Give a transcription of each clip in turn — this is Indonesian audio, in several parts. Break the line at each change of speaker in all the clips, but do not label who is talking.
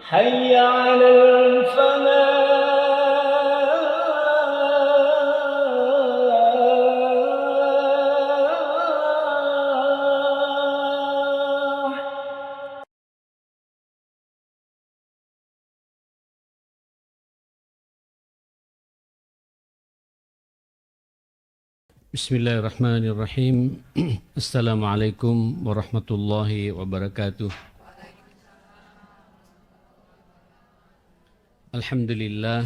حي على الفلاح.
Bismillahirrahmanirrahim. Assalamualaikum warahmatullahi wabarakatuh. Alhamdulillah.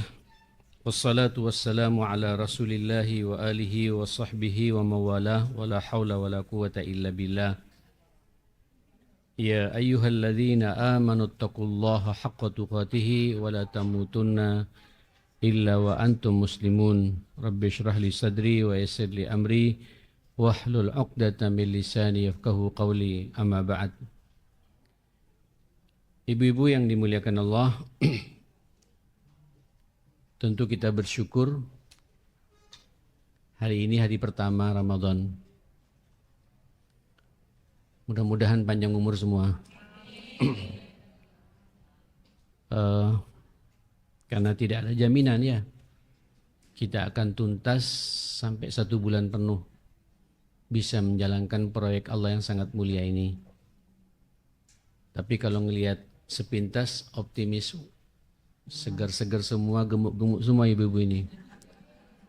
Wassalatu wassalamu ala rasulillahi wa alihi wa sahbihi wa mawalah. Wa la hawla wa la quwata illa billah. Ya ayyuhalladzina amanu attaqullaha haqqa tuqatihi wa la tamutunna illa wa antum muslimun. Rabbi shrah li sadri wa yassir li amri wahlul 'uqdatam min lisani yafqahu qawli. Amma ba'd. Ibu-ibu yang dimuliakan Allah, tentu kita bersyukur hari ini hari pertama Ramadan. Mudah-mudahan panjang umur semua. Karena tidak ada jaminan ya, kita akan tuntas sampai 1 bulan penuh bisa menjalankan proyek Allah yang sangat mulia ini. Tapi kalau ngelihat sepintas optimis, segar-segar semua, gemuk-gemuk semua ibu-ibu ini.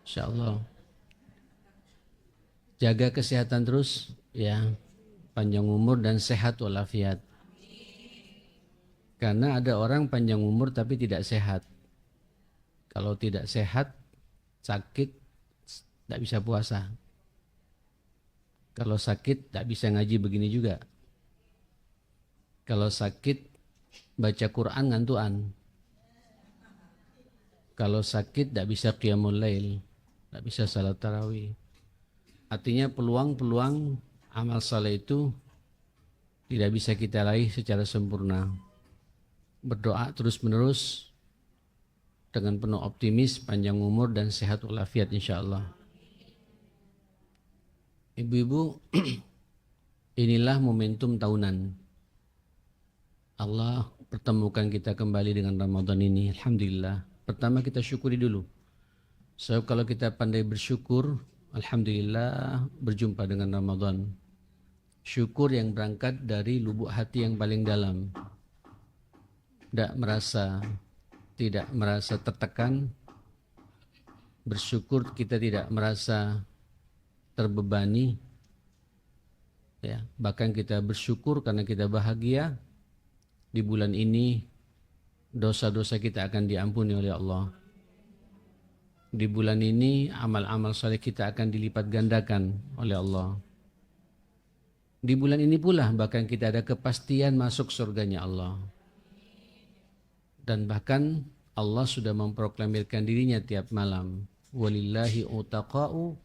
Insya Allah. Jaga kesehatan terus ya, panjang umur dan sehat walafiat. Karena ada orang panjang umur tapi tidak sehat. Kalau tidak sehat, sakit, tidak bisa puasa. Kalau sakit, tidak bisa ngaji begini juga. Kalau sakit, baca Quran ngantuan. Kalau sakit, tidak bisa qiyamul lail, tidak bisa salat tarawih. Artinya peluang-peluang amal saleh itu tidak bisa kita raih secara sempurna. Berdoa terus-menerus dengan penuh optimis, panjang umur dan sehat walafiat insyaallah. Ibu-ibu, inilah momentum tahunan. Allah pertemukan kita kembali dengan Ramadan ini. Alhamdulillah. Pertama kita syukuri dulu. So kalau kita pandai bersyukur, alhamdulillah berjumpa dengan Ramadan. Syukur yang berangkat dari lubuk hati yang paling dalam. Tidak merasa tertekan, bersyukur kita tidak merasa terbebani, ya. Bahkan kita bersyukur karena kita bahagia di bulan ini dosa-dosa kita akan diampuni oleh Allah. Di bulan ini amal-amal saleh kita akan dilipat gandakan oleh Allah. Di bulan ini pula bahkan kita ada kepastian masuk surganya Allah. Dan bahkan Allah sudah memproklamirkan dirinya tiap malam, walillahi utaqa'u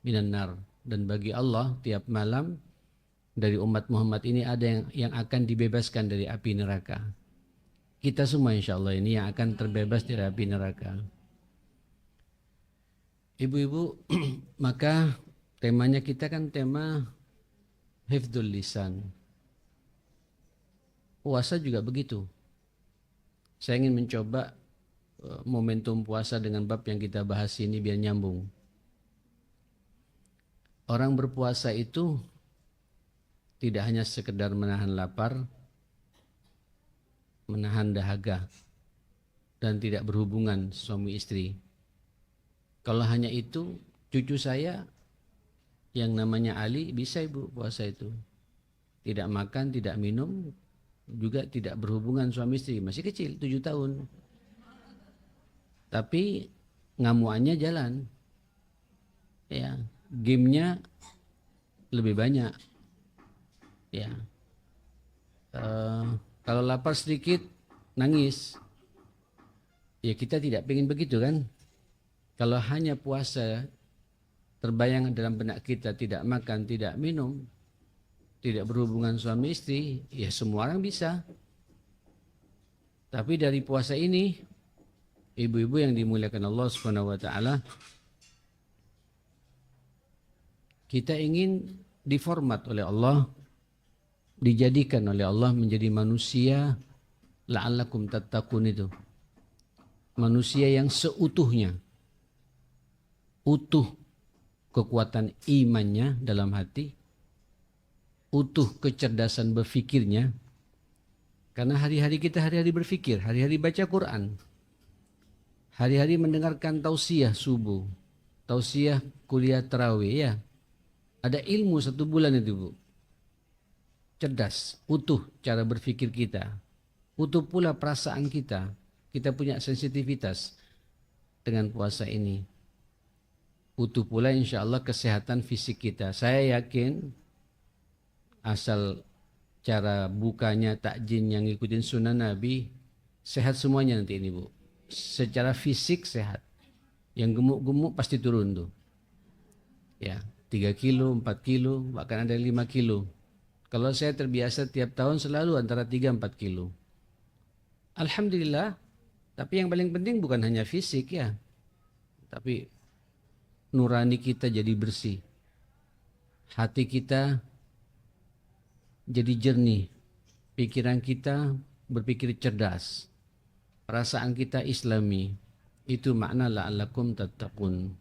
minan nar. Dan bagi Allah tiap malam dari umat Muhammad ini ada yang akan dibebaskan dari api neraka. Kita semua insya Allah ini yang akan terbebas dari api neraka. Ibu-ibu, maka temanya kita kan tema hifdzul lisan. Puasa juga begitu. Saya ingin mencoba momentum puasa dengan bab yang kita bahas ini biar nyambung. Orang berpuasa itu tidak hanya sekedar menahan lapar, menahan dahaga, dan tidak berhubungan suami istri. Kalau hanya itu, cucu saya yang namanya Ali bisa ibu puasa itu. Tidak makan, tidak minum, juga tidak berhubungan suami istri, masih kecil 7 tahun. Tapi ngamuannya jalan. Ya, gamenya lebih banyak. Ya. Kalau lapar sedikit nangis. Ya kita tidak pengen begitu kan? Kalau hanya puasa terbayang dalam benak kita tidak makan, tidak minum, tidak berhubungan suami istri, ya semua orang bisa. Tapi dari puasa ini, ibu-ibu yang dimuliakan Allah Subhanahu wa taala, kita ingin diformat oleh Allah, dijadikan oleh Allah menjadi manusia la'allakum tattaqun itu. Manusia yang seutuhnya, utuh kekuatan imannya dalam hati, utuh kecerdasan berfikirnya. Karena hari-hari kita hari-hari berfikir, hari-hari baca Quran, hari-hari mendengarkan tausiah subuh, tausiah kuliah tarawih ya. Ada ilmu 1 bulan itu Bu. Cerdas, utuh cara berfikir kita. Utuh pula perasaan kita. Kita punya sensitivitas dengan puasa ini. Utuh pula insya Allah kesehatan fisik kita. Saya yakin asal cara bukanya takjin yang ngikutin sunnah Nabi, sehat semuanya nanti ini Bu. Secara fisik sehat. Yang gemuk-gemuk pasti turun tuh. Ya, 3 kilo, 4 kilo, bahkan ada 5 kilo. Kalau saya terbiasa tiap tahun selalu antara 3-4 kilo. Alhamdulillah, tapi yang paling penting bukan hanya fisik ya. Tapi nurani kita jadi bersih. Hati kita jadi jernih. Pikiran kita berpikir cerdas. Perasaan kita islami. Itu makna la'allakum tattaqun.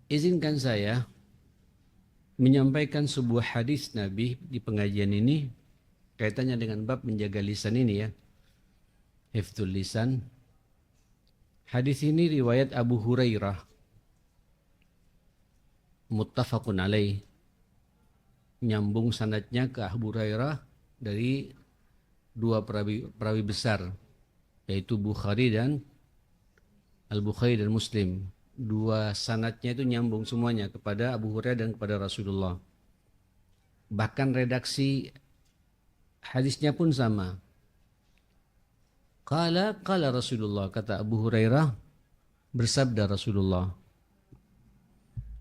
Izinkan saya menyampaikan sebuah hadis Nabi di pengajian ini kaitannya dengan bab menjaga lisan ini ya. Hifdzul lisan. Hadis ini riwayat Abu Hurairah. Muttafaqun alaih. Nyambung sanadnya ke Abu Hurairah dari 2 perawi besar, yaitu Bukhari dan Al-Bukhari dan Muslim. 2 sanadnya itu nyambung semuanya kepada Abu Hurairah dan kepada Rasulullah. Bahkan redaksi hadisnya pun sama. Qala Rasulullah, kata Abu Hurairah, bersabda Rasulullah.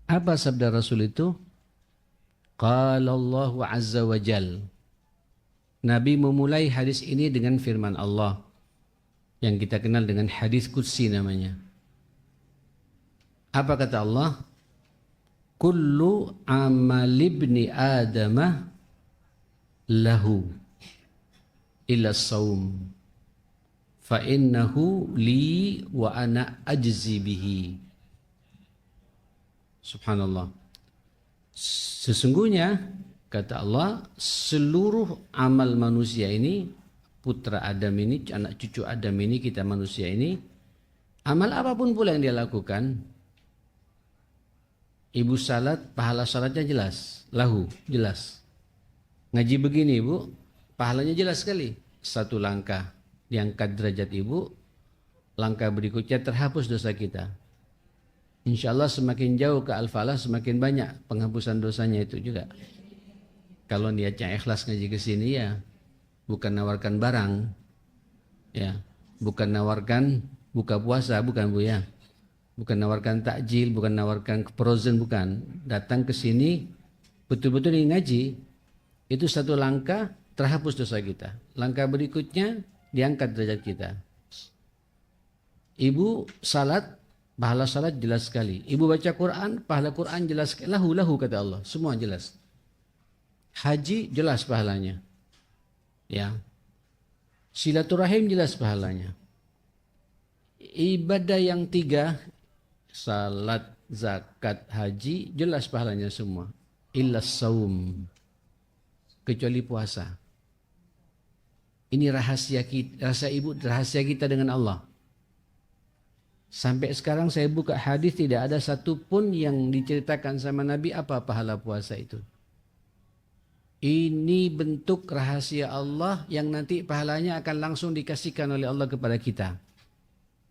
Apa sabda Rasul itu? Qala Allah Azza wa Jal. Nabi memulai hadis ini dengan firman Allah yang kita kenal dengan hadis qudsi namanya. Apa kata Allah? Kullu amal ibni adamah lahu illa saum fa innahu li wa ana ajzi bihi. Subhanallah. Sesungguhnya kata Allah, seluruh amal manusia ini, putra Adam ini, anak cucu Adam ini, kita manusia ini, amal apapun pula yang dia lakukan, ibu salat, pahala salatnya jelas, lahu, jelas. Ngaji begini ibu, pahalanya jelas sekali. 1 langkah diangkat derajat ibu, langkah berikutnya terhapus dosa kita. Insya Allah semakin jauh ke Al-Falah semakin banyak penghapusan dosanya itu juga. Kalau niatnya ikhlas ngaji ke sini ya, bukan nawarkan barang, ya, bukan nawarkan buka puasa, bukan Bu ya. Bukan nawarkan takjil, bukan nawarkan frozen, bukan. Datang ke sini betul-betul ingin ngaji. Itu 1 langkah terhapus dosa kita. Langkah berikutnya diangkat derajat kita. Ibu salat, pahala salat jelas sekali. Ibu baca Quran, pahala Quran jelas sekali. Lahu kata Allah, semua jelas. Haji jelas pahalanya. Ya. Silaturahim jelas pahalanya. Ibadah yang 3, salat, zakat, haji, jelas pahalanya semua. Illa saum, kecuali puasa. Ini rahasia kita, rahasia kita dengan Allah. Sampai sekarang saya buka hadis tidak ada satupun yang diceritakan sama Nabi apa pahala puasa itu. Ini bentuk rahasia Allah yang nanti pahalanya akan langsung dikasihkan oleh Allah kepada kita.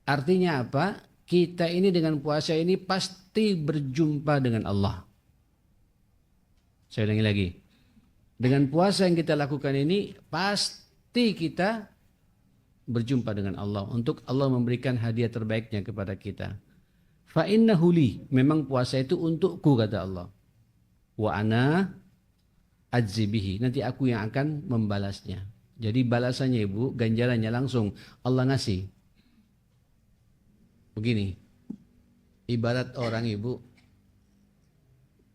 Artinya apa? Kita ini dengan puasa ini pasti berjumpa dengan Allah. Saya ulangi lagi. Dengan puasa yang kita lakukan ini pasti kita berjumpa dengan Allah. Untuk Allah memberikan hadiah terbaiknya kepada kita. Fa innahu li, memang puasa itu untukku kata Allah. Wa ana ajzi bihi, nanti aku yang akan membalasnya. Jadi balasannya Ibu, ganjarannya langsung Allah ngasih. Begini, ibarat orang Ibu,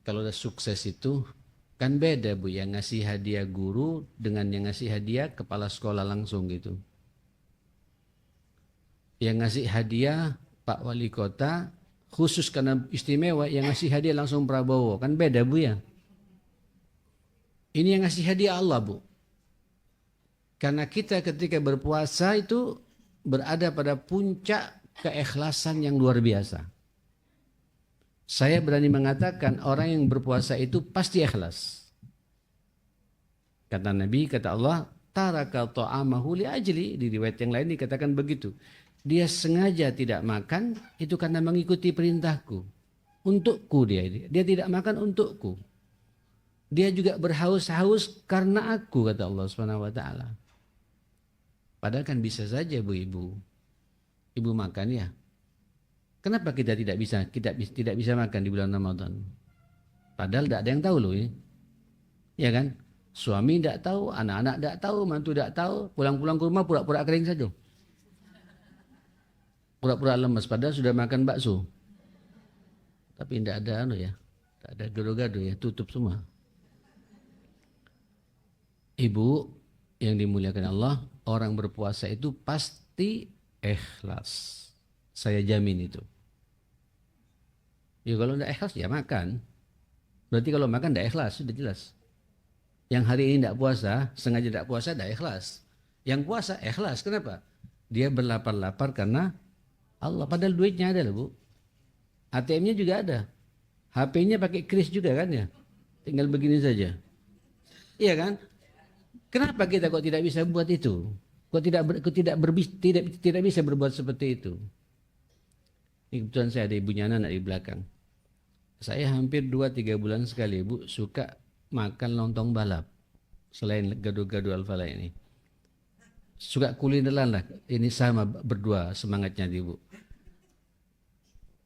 kalau udah sukses itu Kan beda Bu, yang ngasih hadiah guru dengan yang ngasih hadiah kepala sekolah langsung gitu. Yang ngasih hadiah Pak Wali Kota khusus karena istimewa, yang ngasih hadiah langsung Prabowo. Kan beda Bu ya. Ini yang ngasih hadiah Allah Bu. Karena kita ketika berpuasa itu berada pada puncak keikhlasan yang luar biasa. Saya berani mengatakan orang yang berpuasa itu pasti ikhlas. Kata Nabi, kata Allah, taraka ta'amahu li ajli. Di riwayat yang lain dikatakan begitu. Dia sengaja tidak makan itu karena mengikuti perintahku. Untukku dia. Dia tidak makan untukku. Dia juga berhaus-haus karena aku, kata Allah Subhanahu wa taala. Padahal kan bisa saja Bu Ibu. Ibu makan ya. Kenapa kita tidak bisa makan di bulan Ramadan? Padahal tidak ada yang tahu loh ya. Ya kan? Suami tidak tahu, anak-anak tidak tahu, mantu tidak tahu, pulang-pulang ke rumah pura-pura kering saja. Pura-pura lemas padahal sudah makan bakso. Tapi tidak ada ya. Tidak ada gado-gado ya, tutup semua. Ibu yang dimuliakan Allah, orang berpuasa itu pasti ikhlas. Saya jamin itu. Ya kalau tidak ikhlas ya makan. Berarti kalau makan tidak ikhlas, sudah jelas. Yang hari ini tidak puasa, sengaja tidak puasa, tidak ikhlas. Yang puasa ikhlas, kenapa? Dia berlapar-lapar karena Allah. Padahal duitnya ada loh Bu. ATM-nya juga ada. HP-nya pakai kris juga kan ya. Tinggal begini saja. Iya kan? Kenapa kita kok tidak bisa buat itu? Kok tidak bisa berbuat seperti itu? Ini kebetulan saya ada ibunya anak di belakang. Saya hampir 2-3 bulan sekali Bu suka makan lontong balap. Selain gado-gado Al-Falah ini. Suka kulineran lah. Ini sama berdua semangatnya Ibu.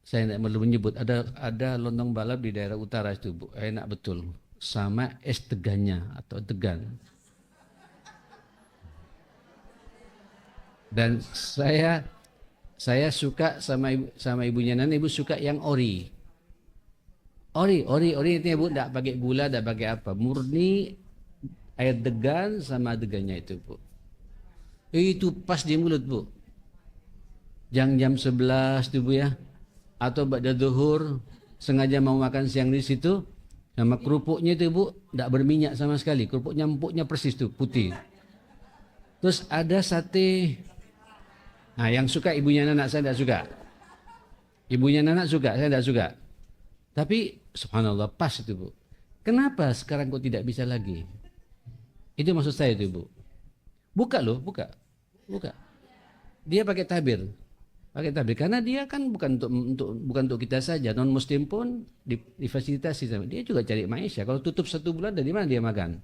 Saya tidak perlu menyebut. Ada lontong balap di daerah utara itu Bu. Enak betul. Sama es degannya atau degan. Dan saya suka sama ibunya Nana, ibu suka yang ori. Ori itu ya Bu, tidak pakai gula, tidak pakai apa. Murni air degan sama degannya itu Bu. Itu pas di mulut Bu. Jam 11 tuh Bu ya. Atau ba'da zuhur sengaja mau makan siang di situ. Sama kerupuknya itu Bu, tidak berminyak sama sekali. Kerupuknya empuknya persis tuh, putih. Terus ada sate. Nah, yang suka ibunya Nana, saya tidak suka. Ibunya Nana suka, saya tidak suka. Tapi subhanallah pas itu Bu. Kenapa sekarang kok tidak bisa lagi? Itu maksud saya itu Bu. Buka loh, buka. Dia pakai tabir. Karena dia kan bukan untuk kita saja. Non muslim pun difasilitasi sama dia juga cari maisha. Kalau tutup 1 bulan dari mana dia makan?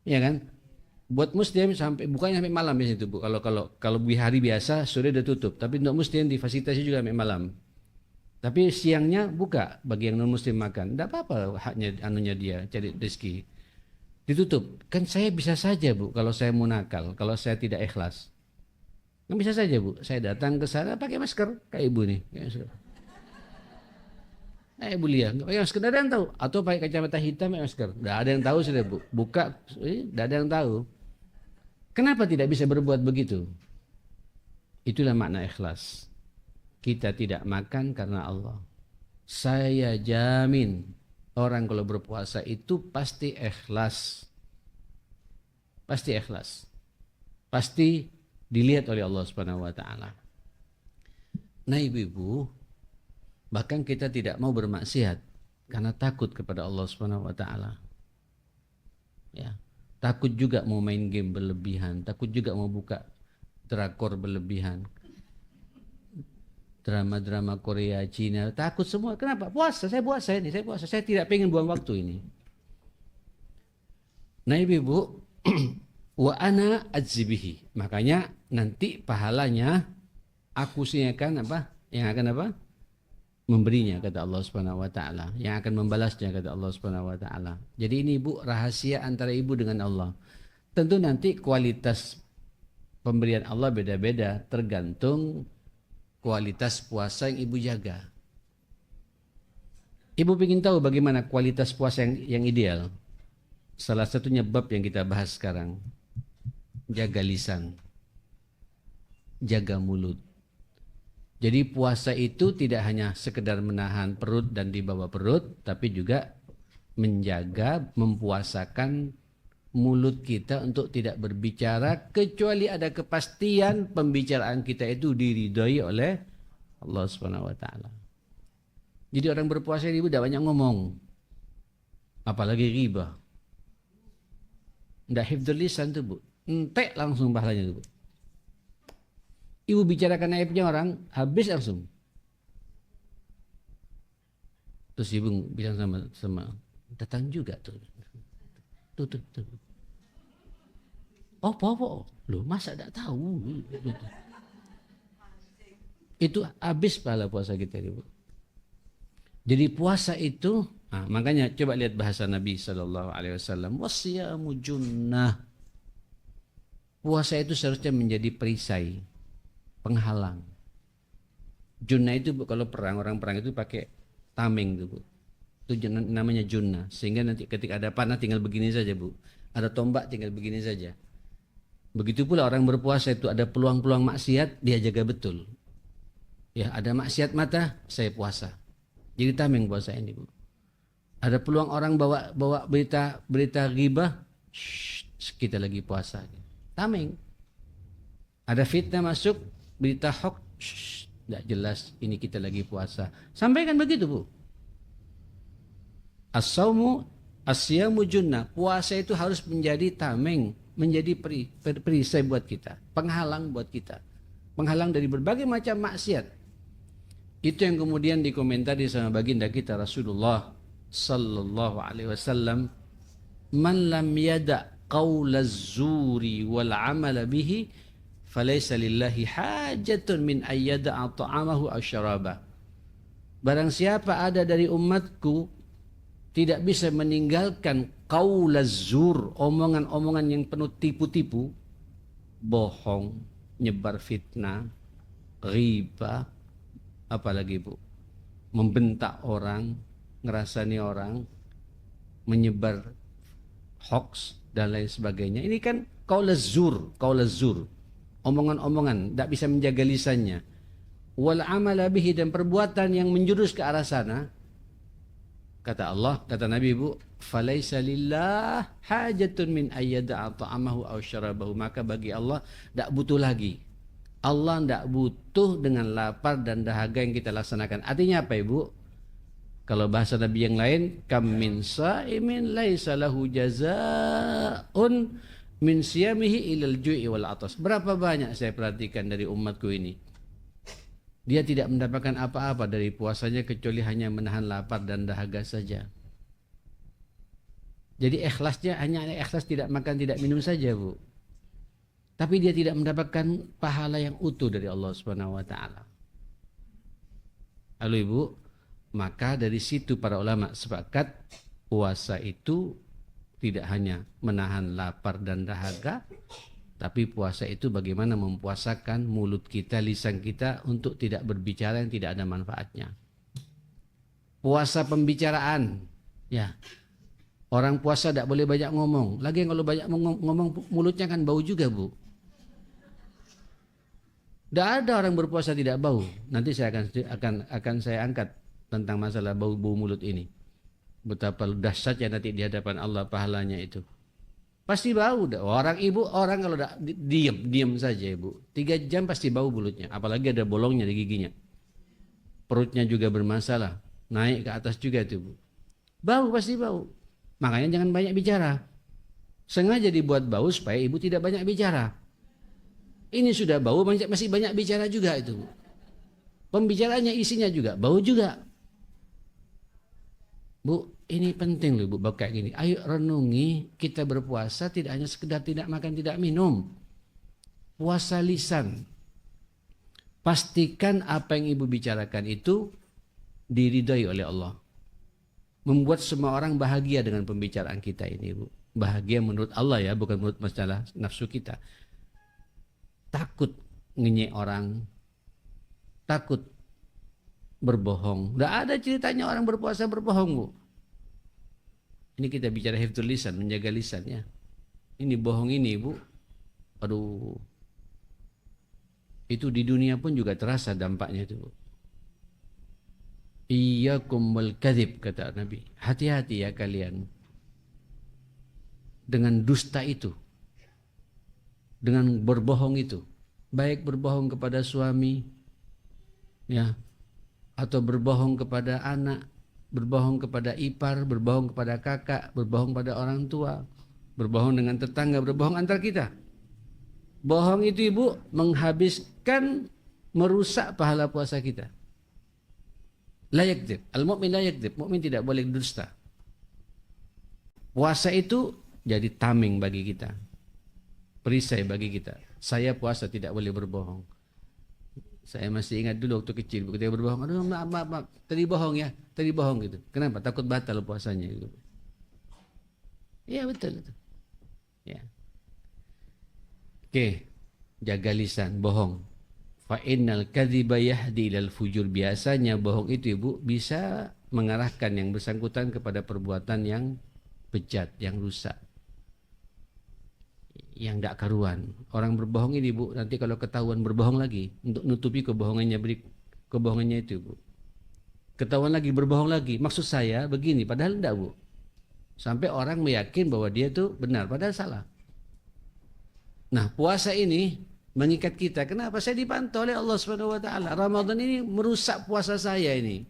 Iya kan? Buat muslim bukannya sampai malam di situ Bu. Kalau hari biasa sore udah tutup. Tapi untuk muslim difasilitasi juga sampai malam. Tapi siangnya buka bagi yang non muslim makan. Tidak apa-apa haknya anunya dia cari rezeki. Ditutup. Kan saya bisa saja Bu kalau saya mau nakal, kalau saya tidak ikhlas. Kan bisa saja Bu. Saya datang ke sana pakai masker kayak ibu nih. Ibu Lia, nggak pakai masker, tidak ada yang tahu. Atau pakai kacamata hitam pakai masker. Tidak ada yang tahu sudah Bu. Buka, tidak ada yang tahu. Kenapa tidak bisa berbuat begitu? Itulah makna ikhlas. Kita tidak makan karena Allah. Saya jamin orang kalau berpuasa itu pasti ikhlas. Pasti ikhlas. Pasti dilihat oleh Allah Subhanahu wa taala. Nah, ibu-ibu, bahkan kita tidak mau bermaksiat karena takut kepada Allah Subhanahu wa taala. Ya. Takut juga mau main game berlebihan, takut juga mau buka drakor berlebihan. Drama-drama Korea, Cina, takut semua. Kenapa? Saya puasa. Saya tidak pengen buang waktu ini. Nah, ibu-ibu, wa ana adzibihi. Makanya nanti pahalanya aku akan apa? Yang akan apa? Memberinya kata Allah Subhanahu wa taala, yang akan membalasnya kata Allah Subhanahu wa taala. Jadi ini Bu rahasia antara ibu dengan Allah. Tentu nanti kualitas pemberian Allah beda-beda tergantung kualitas puasa yang ibu jaga. Ibu ingin tahu bagaimana kualitas puasa yang ideal? Salah satunya bab yang kita bahas sekarang. Jaga lisan, jaga mulut. Jadi puasa itu tidak hanya sekedar menahan perut dan di bawah perut, tapi juga menjaga, mempuasakan mulut kita untuk tidak berbicara kecuali ada kepastian pembicaraan kita itu diridhoi oleh Allah Subhanahu wa taala. Jadi orang berpuasa ini tidak banyak ngomong. Apalagi ghibah. Ndak hifdzul lisan tuh, Bu. Entek langsung pahalanya tuh, Bu. Ibu bicarakan aibnya orang, habis langsung. Terus ibu bilang sama datang juga tuh. Tuh. Oh, apa? Loh, masa enggak tahu? Itu habis pahala puasa kita, Ibu. Jadi puasa itu, makanya coba lihat bahasa Nabi sallallahu alaihi wasallam, wasiyamu junnah. Puasa itu seharusnya menjadi perisai, penghalang. Junnah itu, Bu, kalau perang, orang perang itu pakai tameng tuh, Bu. Itu namanya junnah. Sehingga nanti ketika ada panah tinggal begini saja, Bu. Ada tombak tinggal begini saja. Begitu pula orang berpuasa itu ada peluang-peluang maksiat, dia jaga betul. Ya, ada maksiat mata, saya puasa. Jadi tameng puasa ini, Bu. Ada peluang orang bawa berita ghibah, kita lagi puasa. Tameng. Ada fitnah masuk, berita hoax, tidak jelas, ini kita lagi puasa. Sampaikan begitu, Bu. As-saumu asyamu junnah. Puasa itu harus menjadi tameng, menjadi perisai buat kita, penghalang buat kita. Penghalang dari berbagai macam maksiat. Itu yang kemudian dikomentari sama baginda kita Rasulullah sallallahu alaihi wasallam, man lam yada qaulaz zuri wal amala bihi falaysa lillahi hajatun min ayyada'a ta'amahu aw syarabah. Barang siapa ada dari umatku tidak bisa meninggalkan qaulaz zur, omongan-omongan yang penuh tipu-tipu, bohong, nyebar fitnah, ghibah, apalagi, Bu, membentak orang, ngerasani orang, menyebar hoax dan lain sebagainya. Ini kan qaulaz zur, omongan-omongan, tidak bisa menjaga lisannya. Wal amala bihi, dan perbuatan yang menjurus ke arah sana. Kata Allah, kata Nabi, Bu, falaisa lillah hajatun min ayyada'a ta'amahu aw syarabahu. Maka bagi Allah tidak butuh lagi. Allah tidak butuh dengan lapar dan dahaga yang kita laksanakan. Artinya apa, Ibu? Kalau bahasa Nabi yang lain, kam min sa'imin laisa lahu jazaa'un min siyamihi ilal ju'i wal atas. Berapa banyak saya perhatikan dari umatku ini, dia tidak mendapatkan apa-apa dari puasanya kecuali hanya menahan lapar dan dahaga saja. Jadi ikhlasnya hanya ikhlas tidak makan tidak minum saja, Bu. Tapi dia tidak mendapatkan pahala yang utuh dari Allah Subhanahu wa taala. Lalu, Ibu, maka dari situ para ulama sepakat puasa itu tidak hanya menahan lapar dan dahaga, tapi puasa itu bagaimana mempuasakan mulut kita, lisan kita untuk tidak berbicara yang tidak ada manfaatnya. Puasa pembicaraan, ya. Orang puasa tidak boleh banyak ngomong. Lagi kalau banyak ngomong mulutnya kan bau juga, Bu. Tidak ada orang berpuasa tidak bau. Nanti saya akan saya angkat tentang masalah bau mulut ini. Betapa dahsyatnya nanti di hadapan Allah pahalanya itu. Pasti bau. Orang kalau diam saja, Ibu. 3 jam pasti bau mulutnya. Apalagi ada bolongnya di giginya. Perutnya juga bermasalah. Naik ke atas juga itu, Bu. Bau, pasti bau. Makanya jangan banyak bicara. Sengaja dibuat bau supaya Ibu tidak banyak bicara. Ini sudah bau, masih banyak bicara juga itu, Bu. Pembicaraannya isinya juga bau juga. Bu, ini penting loh, Bu, bab kayak gini. Ayo renungi, kita berpuasa tidak hanya sekedar tidak makan, tidak minum. Puasa lisan. Pastikan apa yang Ibu bicarakan itu diridhai oleh Allah. Membuat semua orang bahagia dengan pembicaraan kita ini, Bu. Bahagia menurut Allah ya, bukan menurut masalah nafsu kita. Takut ngenyek orang, takut berbohong. Tidak ada ceritanya orang berpuasa berbohong, Bu. Ini kita bicara hifdzul lisan, menjaga lisan ya. Ini bohong ini, Bu. Aduh. Itu di dunia pun juga terasa dampaknya itu, Bu. Iyyakum wal kadzib, kata Nabi. Hati-hati ya kalian dengan dusta itu. Dengan berbohong itu. Baik berbohong kepada suami, ya, atau berbohong kepada anak, berbohong kepada ipar, berbohong kepada kakak, berbohong pada orang tua, berbohong dengan tetangga, berbohong antar kita. Bohong itu, Ibu, menghabiskan, merusak pahala puasa kita. La yakdzib, al-mu'min la yakdzib, mukmin tidak boleh dusta. Puasa itu jadi tameng bagi kita, perisai bagi kita. Saya puasa tidak boleh berbohong. Saya masih ingat dulu waktu kecil, ketika berbohong, aduh maaf, tadi bohong ya, tadi bohong gitu. Kenapa? Takut batal puasanya gitu. Iya betul itu. Ya. Oke, jaga lisan, bohong. Fa innal kadhiba yahdi ilal fujur. Biasanya bohong itu, Ibu, bisa mengarahkan yang bersangkutan kepada perbuatan yang bejat, yang rusak, yang tidak karuan. Orang berbohong ini, Bu, nanti kalau ketahuan berbohong lagi untuk nutupi kebohongannya itu, Bu. Ketahuan lagi berbohong lagi. Maksud saya begini, padahal tidak, Bu. Sampai orang meyakin bahwa dia itu benar, padahal salah. Nah, puasa ini mengikat kita. Kenapa? Saya dipantau oleh Allah Subhanahu wa taala. Ramadan ini merusak puasa saya ini.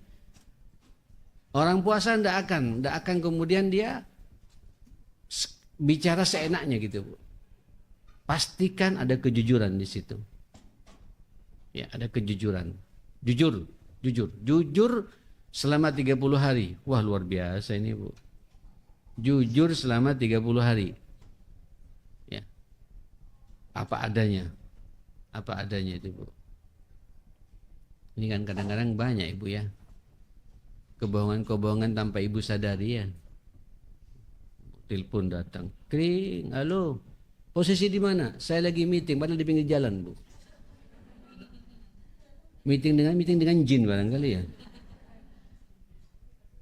Orang puasa tidak akan kemudian dia bicara seenaknya gitu, Bu. Pastikan ada kejujuran di situ. Ya, ada kejujuran. Jujur selama 30 hari. Wah, luar biasa ini, Bu. Jujur selama 30 hari. Ya. Apa adanya itu, Bu. Ini kan kadang-kadang banyak, Ibu, ya. Kebohongan tanpa Ibu sadari ya. Telepon datang. Kring, halo. Posisi di mana? Saya lagi meeting, padahal di pinggir jalan, Bu. Meeting dengan jin barangkali ya.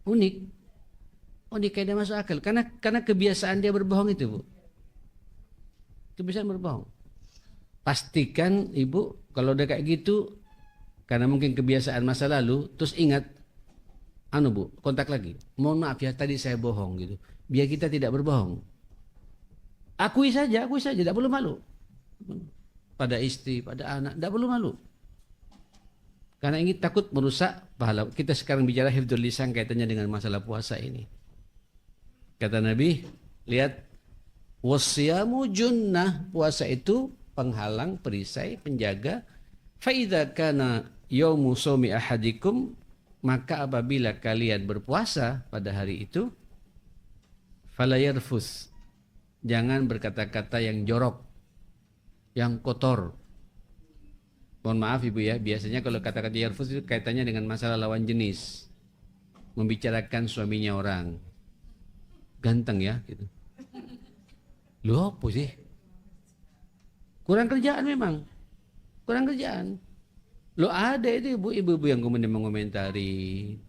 Unik kayak masuk akal. Karena kebiasaan dia berbohong itu, Bu. Kebiasaan berbohong. Pastikan, Ibu, kalau udah kayak gitu, karena mungkin kebiasaan masa lalu, terus ingat, Bu, kontak lagi. Mohon maaf ya, tadi saya bohong gitu. Biar kita tidak berbohong. Akui saja, tidak perlu malu. Pada istri, pada anak, tidak perlu malu. Karena ini takut merusak pahala. Kita sekarang bicara hifdzul lisan kaitannya dengan masalah puasa ini. Kata Nabi, lihat, wasyamu junnah, puasa itu penghalang, perisai, penjaga. Fa idza kana yaumu shaumi ahadikum, maka apabila kalian berpuasa pada hari itu, fala yarfus, jangan berkata-kata yang jorok, yang kotor. Mohon maaf, Ibu, ya, biasanya kalau kata-kata yarfus itu kaitannya dengan masalah lawan jenis, membicarakan suaminya orang. Ganteng ya gitu. Lu apa sih? Kurang kerjaan memang. Kurang kerjaan. Lo ada itu ibu-ibu yang kemudian mengomentari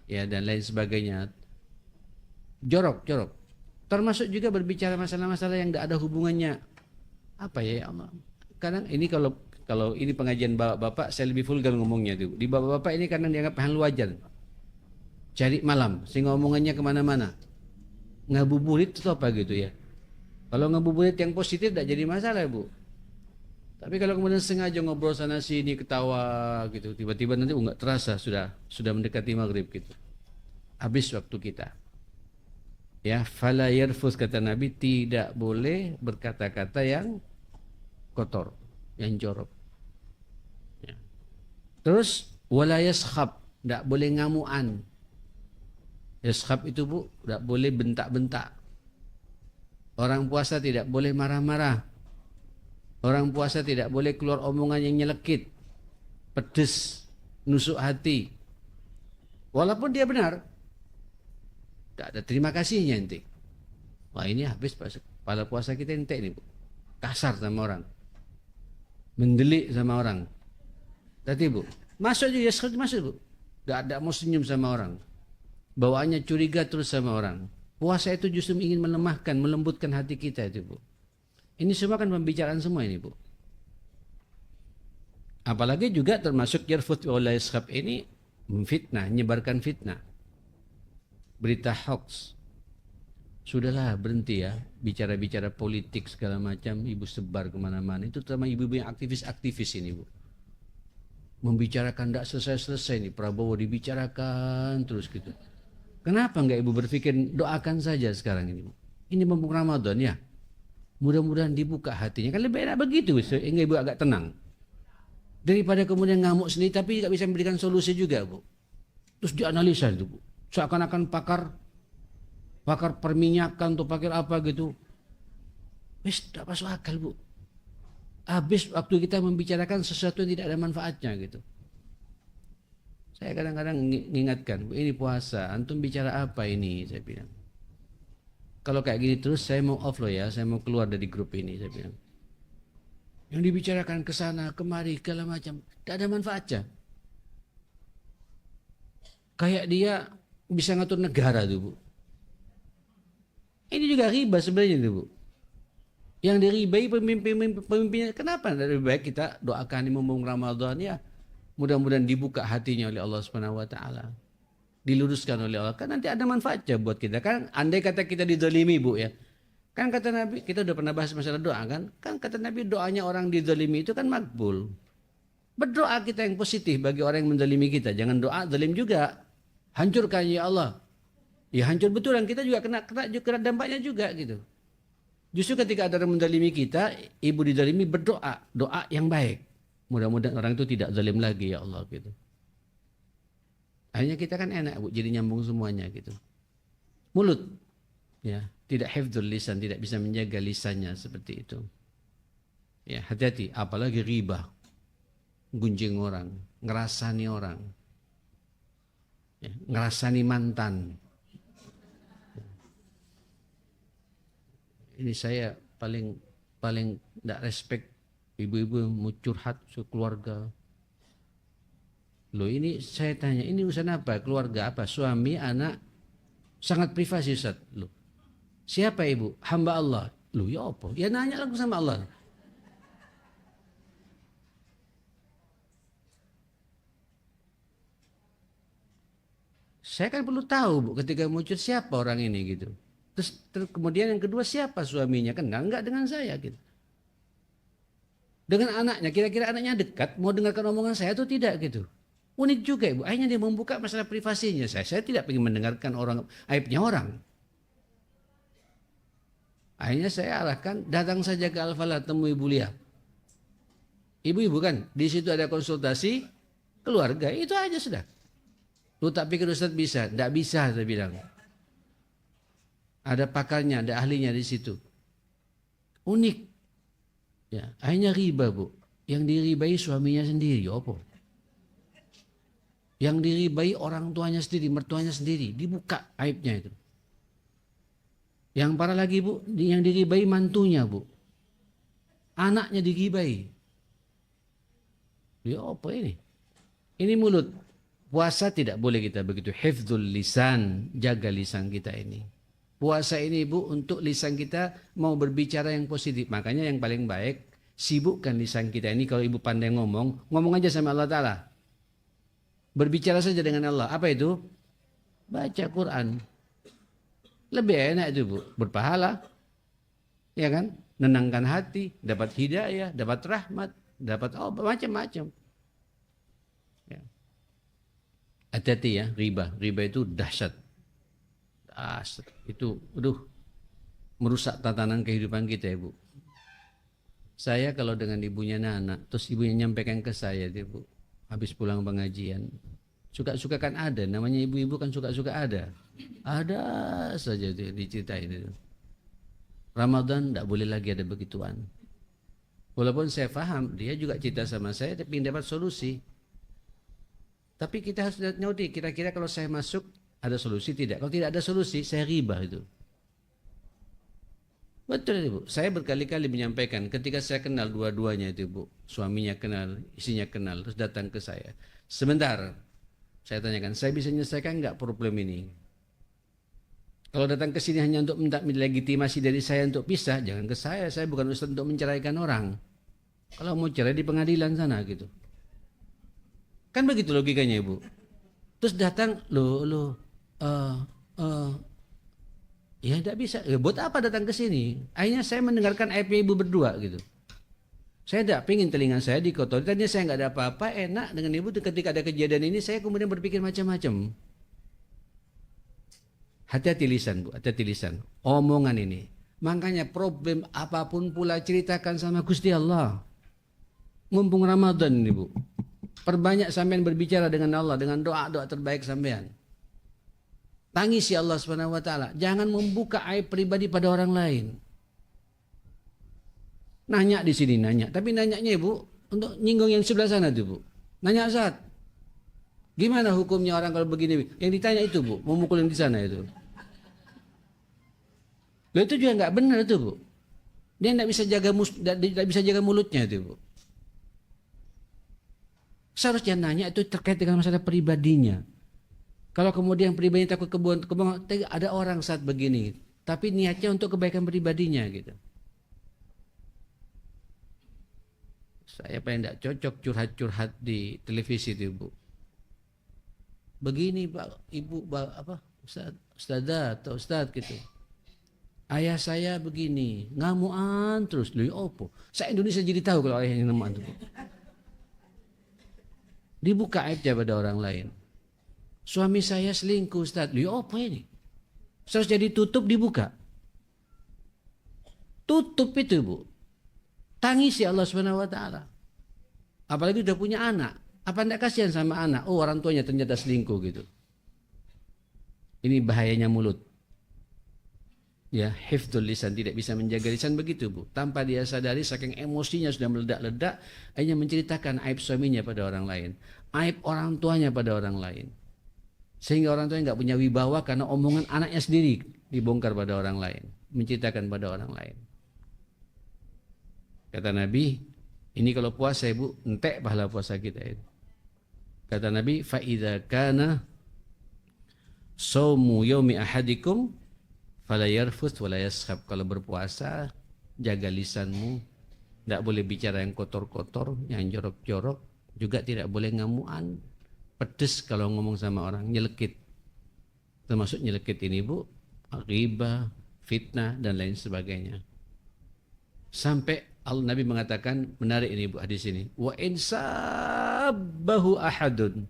ya dan lain sebagainya. Jorok. Termasuk juga berbicara masalah-masalah yang tidak ada hubungannya. Apa ya Allah. Kadang ini kalau ini pengajian bapak-bapak, saya lebih vulgar ngomongnya tuh. Di bapak-bapak ini kadang dianggap hal wajar. Cari malam, sehingga omongannya kemana-mana. Ngabuburit itu apa gitu ya. Kalau ngabuburit yang positif tidak jadi masalah, Bu. Tapi kalau kemudian sengaja ngobrol sana sini, ketawa gitu, tiba-tiba nanti nggak terasa sudah mendekati maghrib gitu. Habis waktu kita. Ya, fala yarfus, kata Nabi, tidak boleh berkata-kata yang kotor, yang jorok. Ya. Terus wala yaskhab, tidak boleh ngamuan. Yaskhab itu, Bu, tidak boleh bentak-bentak. Orang puasa tidak boleh marah-marah. Orang puasa tidak boleh keluar omongan yang nyelekit, pedes, nusuk hati. Walaupun dia benar, tidak ada terima kasihnya ente. Wah, ini habis pada puasa kita ente ini, Bu. Kasar sama orang, mendelik sama orang. Tadi, Bu, masuk juga, masuk, Bu. Gak ada mau senyum sama orang. Bawaannya curiga terus sama orang. Puasa itu justru ingin melemahkan, melembutkan hati kita itu, Bu. Ini semua kan pembicaraan semua ini, Bu. Apalagi juga termasuk yarfut wa la yaskhab ini fitnah, menyebarkan fitnah. Berita hoax. Sudahlah, berhenti ya bicara-bicara politik segala macam, ibu sebar kemana-mana. Itu terutama ibu-ibu yang aktivis-aktivis ini, Bu. Membicarakan tidak selesai-selesai nih, Prabowo dibicarakan terus gitu. Kenapa enggak ibu berpikir doakan saja sekarang ini, Bu? Ini mumpung Ramadan ya, mudah-mudahan dibuka hatinya. Kan lebih enak begitu sehingga ibu agak tenang. Daripada kemudian ngamuk sendiri tapi tidak bisa memberikan solusi juga, Bu. Terus dianalisa itu, Bu. Seakan-akan pakar perminyakan atau pakar apa gitu. Wis tidak masuk akal, Bu. Habis waktu kita membicarakan sesuatu yang tidak ada manfaatnya gitu. Saya kadang-kadang mengingatkan, Bu, ini puasa, antum bicara apa ini, saya bilang. Kalau kayak gini terus saya mau off loh ya, saya mau keluar dari grup ini, saya bilang. Yang dibicarakan ke sana, kemari, segala macam, tidak ada manfaatnya. Kayak dia bisa ngatur negara tuh, Bu. Ini juga riba sebenarnya tuh, Bu. Yang diribai pemimpinnya. Kenapa lebih baik kita doakan di mumpung Ramadan ya, mudah-mudahan dibuka hatinya oleh Allah Subhanahu wa taala. Diluruskan oleh Allah. Kan nanti ada manfaatnya buat kita. Kan andai kata kita dizalimi, Bu ya. Kan kata Nabi, kita udah pernah bahas masalah doa kan? Kan kata Nabi doanya orang dizalimi itu kan makbul. Berdoa kita yang positif bagi orang yang menzalimi kita. Jangan doa zalim juga. Hancurkan ya Allah. Ya hancur betulan, kita juga kena dampaknya juga gitu. Justru ketika ada orang menzalimi kita, ibu dizalimi, berdoa, doa yang baik. Mudah-mudahan orang itu tidak zalim lagi ya Allah gitu. Akhirnya kita kan enak, Bu, jadi nyambung semuanya gitu. Mulut ya, tidak hifdzul lisan, tidak bisa menjaga lisannya seperti itu. Ya, hati-hati, apalagi riba. Gunjing orang, ngerasani orang. Ya, ngerasani mantan. Ini saya paling tidak respect ibu-ibu mau curhat keluarga. Loh ini saya tanya, ini urusan apa? Keluarga apa? Suami, anak, sangat privasi Ustaz. Loh, siapa ibu? Hamba Allah. Loh ya apa? Ya nanya langsung sama Allah. Saya kan perlu tahu, Bu, ketika muncul siapa orang ini gitu. Terus kemudian yang kedua siapa suaminya? Kenal enggak dengan saya gitu. Dengan anaknya, kira-kira anaknya dekat, mau dengarkan omongan saya atau tidak gitu. Unik juga, Ibu. Akhirnya dia membuka masalah privasinya. Saya tidak ingin mendengarkan orang aibnya orang. Akhirnya saya arahkan, datang saja ke Al-Falah, temui Ibu Lia. Ibu-ibu kan, di situ ada konsultasi keluarga, itu aja sudah. Lu tak pikir Ustaz bisa? Tidak bisa, saya bilang. Ada pakarnya, ada ahlinya di situ. Unik. Ya, akhirnya riba, Bu. Yang diribai suaminya sendiri, apa? Yang diribai orang tuanya sendiri, mertuanya sendiri, dibuka aibnya itu. Yang parah lagi, Bu, yang diribai mantunya, Bu. Anaknya diribai. Ya apa ini? Ini mulut. Puasa tidak boleh kita begitu. Hifdzul lisan, jaga lisan kita ini. Puasa ini, Bu, untuk lisan kita mau berbicara yang positif. Makanya yang paling baik, sibukkan lisan kita ini. Kalau ibu pandai ngomong, ngomong aja sama Allah Ta'ala. Berbicara saja dengan Allah. Apa itu? Baca Quran. Lebih enak itu, Bu. Berpahala. Ya kan? Nenangkan hati, dapat hidayah, dapat rahmat, dapat macam-macam. Ya. Hati-hati ya, riba. Riba itu dahsyat. Itu merusak tatanan kehidupan kita ya, Bu. Saya kalau dengan ibunya Nana, terus ibunya nyampaikan ke saya, Bu, habis pulang pengajian, suka-suka kan ada, namanya ibu-ibu kan suka-suka ada saja diceritain itu. Ramadan tidak boleh lagi ada begituan. Walaupun saya paham, dia juga cerita sama saya, tapi dapat solusi. Tapi kita harus ngerti, kira-kira kalau saya masuk, ada solusi tidak? Kalau tidak ada solusi, saya riba itu. Betul Ibu. Saya berkali-kali menyampaikan ketika saya kenal dua-duanya itu, Bu. Suaminya kenal, istrinya kenal, terus datang ke saya. Sebentar, Saya tanyakan, saya bisa menyelesaikan nggak problem ini? Kalau datang ke sini hanya untuk minta legitimasi dari saya untuk pisah, jangan ke saya bukan ustaz untuk menceraikan orang. Kalau mau cerai di pengadilan sana gitu. Kan begitu logikanya Ibu. Terus datang, eh, eh, ya tidak bisa. Buat apa datang ke sini? Akhirnya saya mendengarkan aibnya Ibu berdua gitu. Saya tidak pengen telinga saya dikotori. Tadinya saya nggak ada apa-apa, enak dengan Ibu. Ketika ada kejadian ini, saya kemudian berpikir macam-macam. Hati-hati lisan, Bu. Hati-hati lisan. Omongan ini. Makanya problem apapun pula ceritakan sama Gusti Allah. Mumpung Ramadan ini, Bu. Perbanyak sampean berbicara dengan Allah, dengan doa-doa terbaik sampean. Tangisi Allah Subhanahu wa taala. Jangan membuka aib pribadi pada orang lain. Nanya di sini nanya, tapi nanyanya Ibu untuk nyinggung yang sebelah sana tuh, Bu. Nanya saat gimana hukumnya orang kalau begini? Yang ditanya itu, Bu, memukul yang di sana itu. Loh, itu juga nggak benar itu, Bu. Dia nggak bisa jaga mulutnya itu, Bu. Seharusnya nanya itu terkait dengan masalah pribadinya. Kalau kemudian pribadinya takut kebohongan, ada orang saat begini, tapi niatnya untuk kebaikan pribadinya gitu. Saya paling tidak cocok curhat-curhat di televisi itu, Bu. Begini Pak, Ibu, apa, Ustazah atau Ustaz gitu. Ayah saya begini, ngamuan terus, loh opo. Saya Indonesia jadi tahu kalau ayahnya ngamuan itu. Dibuka aibnya pada orang lain. Suami saya selingkuh, Ustaz. Loh apa ini? Terus jadi tutup dibuka. Tutup itu, Bu. Tangisi Allah Subhanahu wa taala. Apalagi udah punya anak. Apa enggak kasihan sama anak? Oh, orang tuanya ternyata selingkuh gitu. Ini bahayanya mulut. Ya, hifdzul lisan, tidak bisa menjaga lisan begitu, Bu. Tanpa dia sadari saking emosinya sudah meledak-ledak, hanya menceritakan aib suaminya pada orang lain, aib orang tuanya pada orang lain. Sehingga orang tuanya enggak punya wibawa karena omongan anaknya sendiri dibongkar pada orang lain, menceritakan pada orang lain. Kata Nabi, ini kalau puasa Ibu, entek pahala puasa kita itu. Kata Nabi, fa idza kana shaumu yaumi ahadikum fala yarfuth wala yaskhab. Kalau berpuasa, jaga lisanmu, tidak boleh bicara yang kotor-kotor, yang jorok-jorok, juga tidak boleh ngamuan, pedes kalau ngomong sama orang, nyelekit. Termasuk nyelekit ini, Bu, ghibah, fitnah dan lain sebagainya. Sampai Nabi mengatakan, menarik ini Bu hadis ini, wa in sabbahu ahadun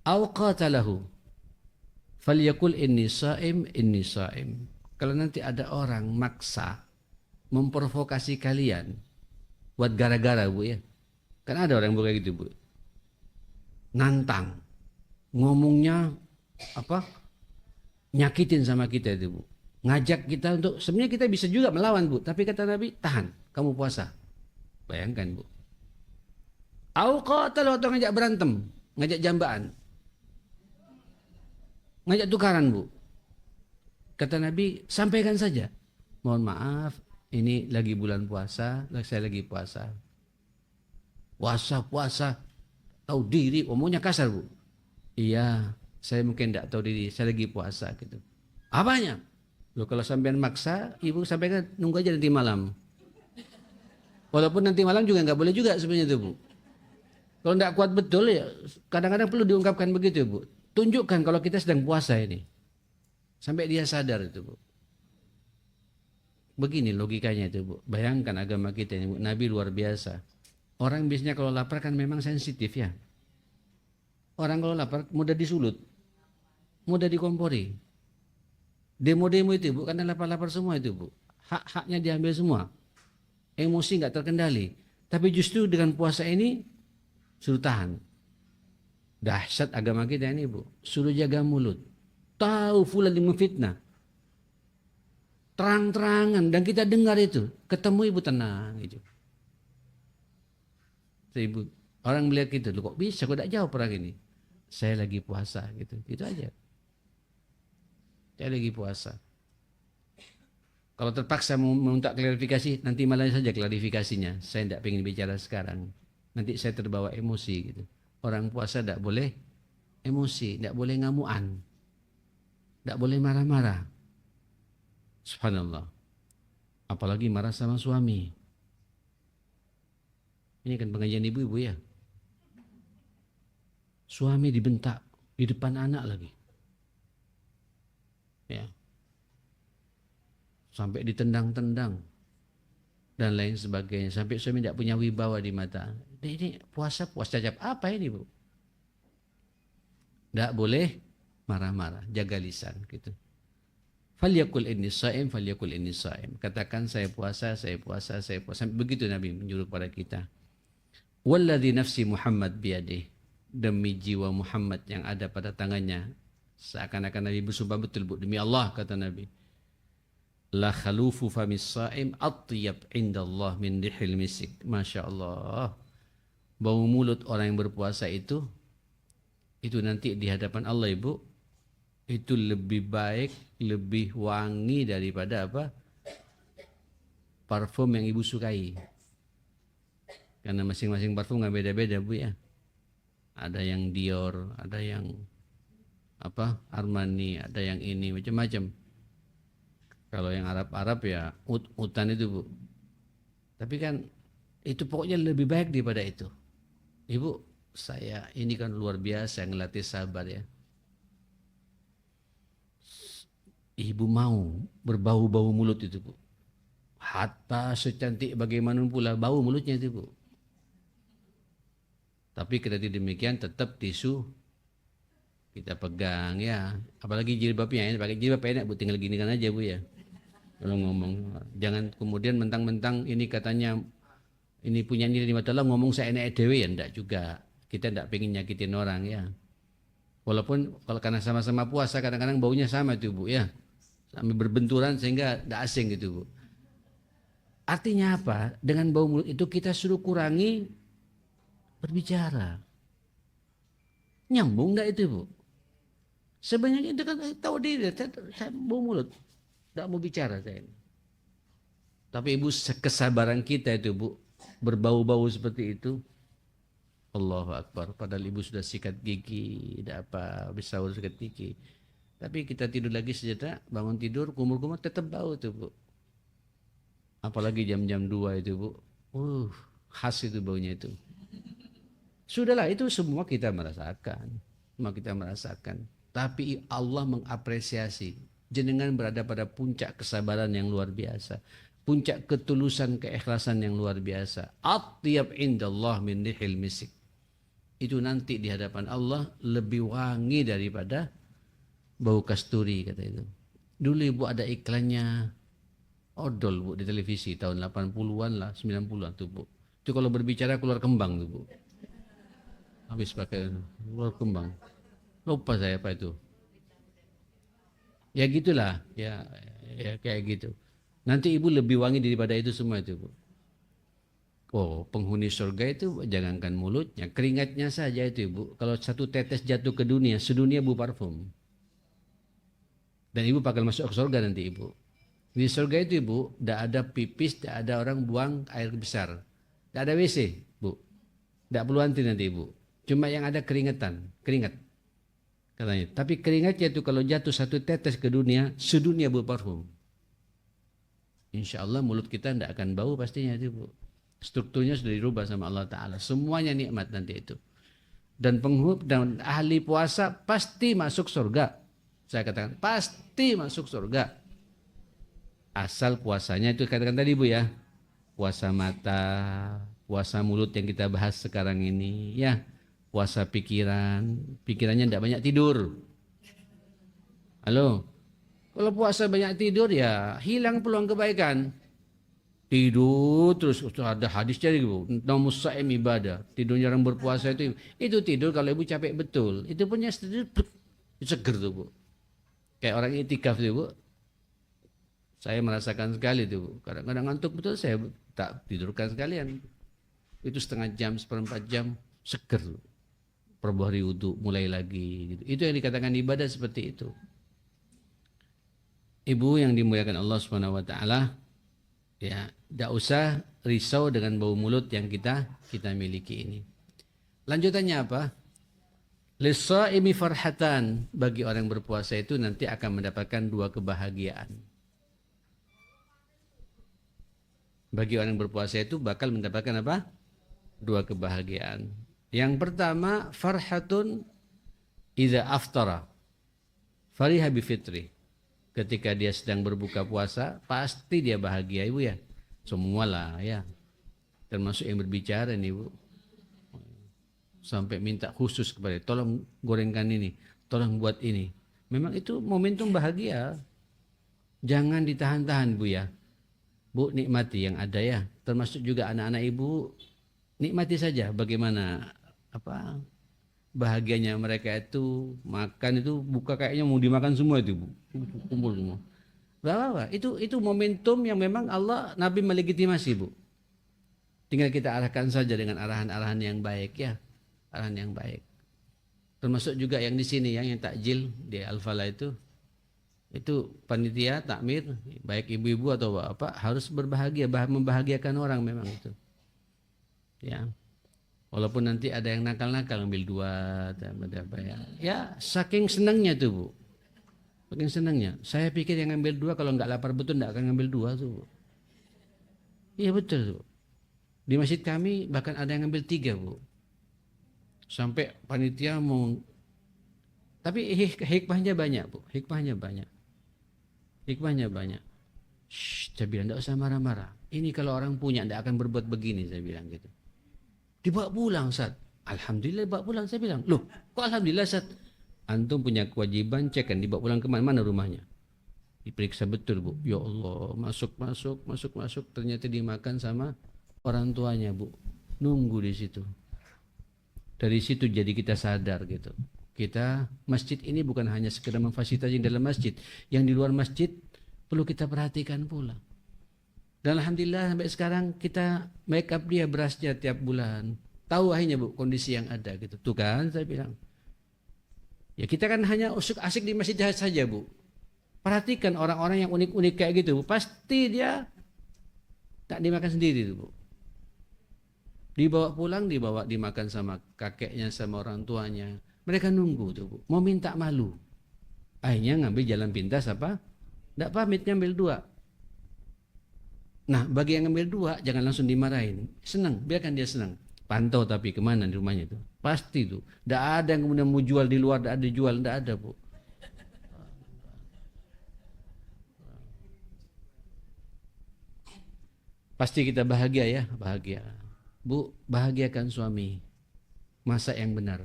aw qatalahu falyakul inni shaim inni shaim. Kalau nanti ada orang maksa memprovokasi kalian buat gara-gara, Bu, ya. Kan ada orang yang kayak gitu, Bu. Nantang, ngomongnya apa? Nyakitin sama kita itu, Bu. Ngajak kita untuk, sebenarnya kita bisa juga melawan, Bu, tapi kata Nabi, tahan, kamu puasa. Bayangkan, Bu. Au qatalu, atau ngajak berantem, ngajak jambaan, ngajak tukaran, Bu. Kata Nabi, sampaikan saja. Mohon maaf, ini lagi bulan puasa, saya lagi puasa. Puasa, tahu diri, omongnya kasar, Bu. Iya, saya mungkin tidak tahu diri, saya lagi puasa gitu. Apanya? Loh, kalau sampean maksa, Ibu sampaikan nunggu aja nanti malam. Walaupun nanti malam juga nggak boleh juga sebenarnya itu, Bu. Kalau nggak kuat betul ya, kadang-kadang perlu diungkapkan begitu, Bu. Tunjukkan kalau kita sedang puasa ini. Sampai dia sadar itu, Bu. Begini logikanya itu, Bu. Bayangkan agama kita ini, Bu. Nabi luar biasa. Orang biasanya kalau lapar kan memang sensitif ya. Orang kalau lapar mudah disulut, mudah dikompori. Demo-demo itu, Bu, karena lapar-lapar semua itu, Bu. Hak-haknya diambil semua. Emosi nggak terkendali. Tapi justru dengan puasa ini suruh tahan. Dahsyat agama kita ini, Bu. Suruh jaga mulut. Tahu fulan memfitnah. Terang-terangan dan kita dengar itu. Ketemu Ibu tenang gitu. Ibu, orang melihat gitu, loh kok bisa, kok tidak jawab orang ini. Saya lagi puasa gitu. Gitu aja. Saya lagi puasa. Kalau terpaksa minta klarifikasi, nanti malah saja klarifikasinya. Saya tidak ingin bicara sekarang. Nanti saya terbawa emosi gitu. Orang puasa tidak boleh emosi, tidak boleh ngamuan, tidak boleh marah-marah. Subhanallah. Apalagi marah sama suami. Ini kan pengajian ibu-ibu ya. Suami dibentak di depan anak lagi. Ya. Sampai ditendang-tendang dan lain sebagainya. Sampai suami tidak punya wibawa di mata. Ini puasa cap apa ini, Bu? Tidak boleh marah-marah, jaga lisan gitu. Falyakul inni shaim, falyakul inni shaim. Katakan saya puasa, saya puasa, saya puasa. Begitu Nabi menyuruh kepada kita. Walladzi nafsi Muhammad biyadih. Demi jiwa Muhammad yang ada pada tangannya. Seakan-akan Nabi bersumpah betul, Bu. Demi Allah, kata Nabi. La khalufu famis shaim atyab indallah min rihil misik. Masya Allah. Bau mulut orang yang berpuasa itu nanti di hadapan Allah, Ibu, itu lebih baik, lebih wangi daripada apa? Parfum yang Ibu sukai. Karena masing-masing parfum nggak beda-beda, Bu ya. Ada yang Dior, ada yang apa? Armani, ada yang ini, macam-macam. Kalau yang Arab-Arab ya ut-utan itu, Bu. Tapi kan itu pokoknya lebih baik daripada itu. Ibu, saya ini kan luar biasa ngelatih sabar ya. Ibu mau berbau-bau mulut itu, Bu. Hatta secantik bagaimanapun pula bau mulutnya itu, Bu. Tapi kendati demikian tetap tisu kita pegang ya. Apalagi jilbabnya ya, pakai jilbab enak, Bu, tinggal gini kan aja, Bu ya. Kalau ngomong, jangan kemudian mentang-mentang ini katanya ini punya nilai di mata Allah, ngomong saya enak dewe ya, enggak juga. Kita enggak pengen nyakitin orang ya. Walaupun kalau karena sama-sama puasa kadang-kadang baunya sama itu, Bu ya. Sampai berbenturan sehingga enggak asing gitu, Bu. Artinya apa? Dengan bau mulut itu kita suruh kurangi berbicara. Nyambung enggak itu, Bu? Sebenarnya itu kan tahu diri, saya bau mulut. Enggak mau bicara saya. Tapi Ibu, kesabaran kita itu, Bu, berbau-bau seperti itu. Allahu Akbar. Padahal Ibu sudah sikat gigi, tidak apa, bisa urus sikat gigi. Tapi kita tidur lagi sejahtera, bangun tidur, kumur-kumur tetap bau itu, Bu. Apalagi jam-jam 2 itu, Bu. Khas itu baunya itu. Sudahlah, itu semua kita merasakan. Semua kita merasakan. Tapi Allah mengapresiasi. Jenengan berada pada puncak kesabaran yang luar biasa. Puncak ketulusan, keikhlasan yang luar biasa. Atyab indallah min rihil misik. Itu nanti di hadapan Allah lebih wangi daripada bau kasturi, kata itu. Dulu Ibu ada iklannya odol, Bu, di televisi tahun 80-an lah, 90-an tuh, Bu. Itu kalau berbicara keluar kembang tuh, Bu. Habis pakai keluar kembang. Lupa saya apa itu. Ya gitulah, ya kayak gitu. Nanti Ibu lebih wangi daripada itu semua itu, Bu. Oh, penghuni surga itu jangankan mulutnya, keringatnya saja itu, Ibu. Kalau satu tetes jatuh ke dunia, sedunia Bu parfum. Dan Ibu bakal masuk ke surga nanti, Ibu. Di surga itu, Ibu, tidak ada pipis, tidak ada orang buang air besar. Tidak ada WC, Bu. Tidak perlu antri nanti, Ibu. Cuma yang ada keringat. Katanya. Tapi keringatnya itu kalau jatuh satu tetes ke dunia, sedunia Bu parfum. Insya Allah mulut kita tidak akan bau pastinya itu, Bu. Strukturnya sudah dirubah sama Allah Ta'ala. Semuanya nikmat nanti itu. Dan dan ahli puasa pasti masuk surga. Saya katakan pasti masuk surga. Asal puasanya itu katakan tadi, Bu ya. Puasa mata, puasa mulut yang kita bahas sekarang ini. Ya, puasa pikiran. Pikirannya tidak banyak tidur. Halo? Kalau puasa banyak tidur ya hilang peluang kebaikan. Tidur terus ada hadisnya gitu. Naumus shaim ibadah. Tidurnya orang berpuasa itu tidur kalau Ibu capek betul. Itu punya tidur seger tuh, Bu. Kayak orang itikaf tuh, Bu. Saya merasakan sekali tuh, Bu. Kadang-kadang ngantuk betul saya tak tidurkan sekalian. Itu setengah jam, seperempat jam seger. Perbuah hari wudhu mulai lagi gitu. Itu yang dikatakan ibadah seperti itu. Ibu yang dimuliakan Allah Subhanahu wa taala, ya, tidak usah risau dengan bau mulut yang kita miliki ini. Lanjutannya apa? Lis-shaimi farhatan, bagi orang berpuasa itu nanti akan mendapatkan dua kebahagiaan. Bagi orang berpuasa itu bakal mendapatkan apa? Dua kebahagiaan. Yang pertama, farhatun idza aftara. Fariha bi fitri. Ketika dia sedang berbuka puasa, pasti dia bahagia, Ibu ya. Semualah ya. Termasuk yang berbicara nih, Bu. Sampai minta khusus kepada, tolong gorengkan ini, tolong buat ini. Memang itu momentum bahagia. Jangan ditahan-tahan, Bu ya. Bu, nikmati yang ada ya. Termasuk juga anak-anak Ibu, nikmati saja bagaimana apa bahagianya mereka itu makan itu buka kayaknya mau dimakan semua itu, Bu. Kumpul semua. Bahwa itu momentum yang memang Allah Nabi melegitimasi, Bu. Tinggal kita arahkan saja dengan arahan-arahan yang baik ya. Arahan yang baik. Termasuk juga yang di sini yang takjil di Al-Falah itu panitia takmir baik ibu-ibu atau bapak harus berbahagia, membahagiakan orang memang itu. Ya. Walaupun nanti ada yang nakal-nakal ambil dua, apa ya. Ya, saking senangnya tuh, Bu. Saking senangnya. Saya pikir yang ngambil dua kalau nggak lapar betul nggak akan ngambil dua tuh, Bu. Iya betul tuh. Di masjid kami bahkan ada yang ngambil tiga, Bu. Sampai panitia mau, tapi hikmahnya banyak, Bu. Hikmahnya banyak. Hikmahnya banyak. Shh, saya bilang tidak usah marah-marah. Ini kalau orang punya tidak akan berbuat begini, saya bilang gitu. Dibawa pulang, Ustaz. Alhamdulillah dibawa pulang, saya bilang. Loh, kok alhamdulillah, Ustaz? Antum punya kewajiban cek kan dibawa pulang kemana, mana rumahnya? Diperiksa betul, Bu. Ya Allah, masuk. Ternyata dimakan sama orang tuanya, Bu. Nunggu di situ. Dari situ jadi kita sadar gitu. Kita masjid ini bukan hanya sekedar memfasilitasi dalam masjid, yang di luar masjid perlu kita perhatikan pula. Dan alhamdulillah sampai sekarang kita make up dia berasnya tiap bulan. Tahu akhirnya, Bu, kondisi yang ada gitu. Tuh kan saya bilang. Ya kita kan hanya asik di masjid saja, Bu. Perhatikan orang-orang yang unik-unik kayak gitu, Bu. Pasti dia tak dimakan sendiri tuh, Bu. Dibawa pulang, dimakan sama kakeknya, sama orang tuanya. Mereka nunggu tuh, Bu. Mau minta malu. Akhirnya ngambil jalan pintas apa? Tidak pamit, ngambil dua. Nah, bagi yang ngambil dua, jangan langsung dimarahin. Senang, biarkan dia senang. Pantau tapi kemana di rumahnya itu. Pasti tuh. Tidak ada yang kemudian mau jual di luar, tidak ada jual, tidak ada, Bu. Pasti kita bahagia ya, bahagia. Bu, bahagiakan suami. Masak yang benar.